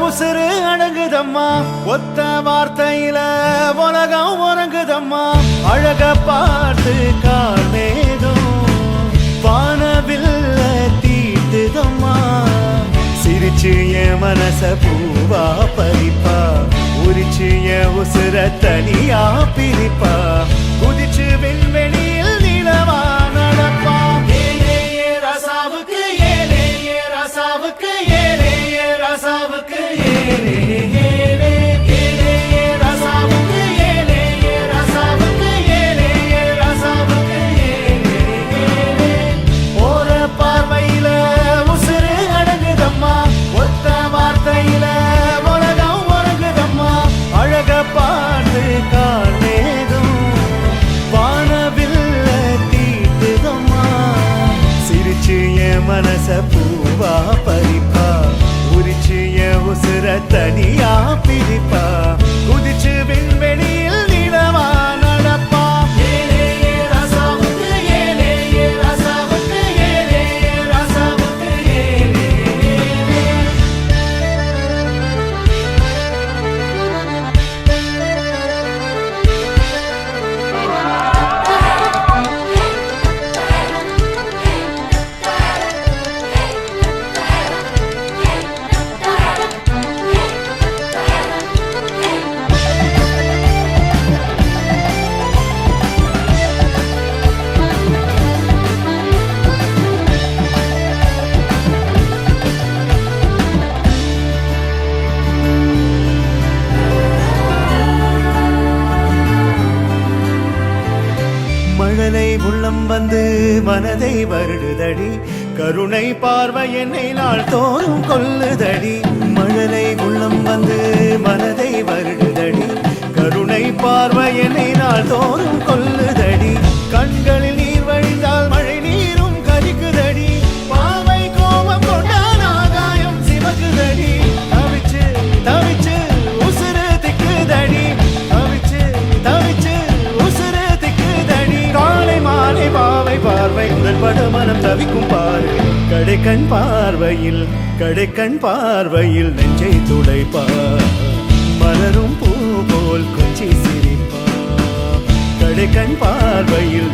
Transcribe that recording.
உசுறு அடங்குதம்மா, ஒத்த வார்த்தையில உலகம் உறங்குதம்மா. அழக பார்த்து காணேதும் வானவில்ல தீட்டுதம்மா. சிரிச்சு என் மனச பூவா பறிப்பா, உரிச்சு என் உசுர தனியா பிரிப்பா. குதிச்சு விண்வெளியில் நிலவா நடப்பா. ஏலே ஏ ரசாவுக்கு, ஏலே ஏ ரசாவுக்கு, ஏலே ஏ ரசாவுக்கு, ஏலே ஏலே ஏலே ஏ ரசாவுக்கு, ஏலே ஏ ரசாவுக்கு, ஏலே ஏ ரசாவுக்கு, ஏலே ஏலே. போற பார்வையில உசுறு அடங்குதம்மா, ஒத்த வார்த்தையில உலகம் உறங்குதம்மா. அழக பார்த்து காணேதும் வானவில்ல தீட்டுதம்மா. சிரிச்சு என் மனச பூவா பறிப்பா, உரிச்சு என் உசுர தனியா பிரிப்பா. குதிச்சு விண்வெளியில் நிலவா நடப்பா. ஏலே ஏ ரசாவுக்கு, ஏலே ஏ ரசாவுக்கு, ஏலே ஏ ரசாவுக்கு, ஏலே ஏலே. மழலை உள்ளம் வந்து மனதை வருடுதடி, கருணை பார்வை என்னை நாள் தோறும் கொல்லுதடி. மழலை உள்ளம் வந்து மனதை வருடுதடி, கருணை பார்வை என்னை நாள் தோறும் கொல்லுதடி. கண்களில் நீர் வழிந்தால் மழை நீரும் கரிக்குதடி, பாவை கோபம் கொண்டான் ஆகாயம் சிவக்குதடி. தவிச்சு தவிச்சு உசுறு திக்குதடி, தவிச்சு தவிச்சு உசுறு திக்குதடி. காலை மாலை பாவை பார்வை உடன்பட மனம் தவிக்கும் பாரு. கடைக்கண் பார்வையில், கடைக்கண் பார்வையில் நெஞ்சை துடைப்பா. மலரும் பூ போல் கொஞ்சி சிரிப்பா. கடைக்கண் பார்வையில்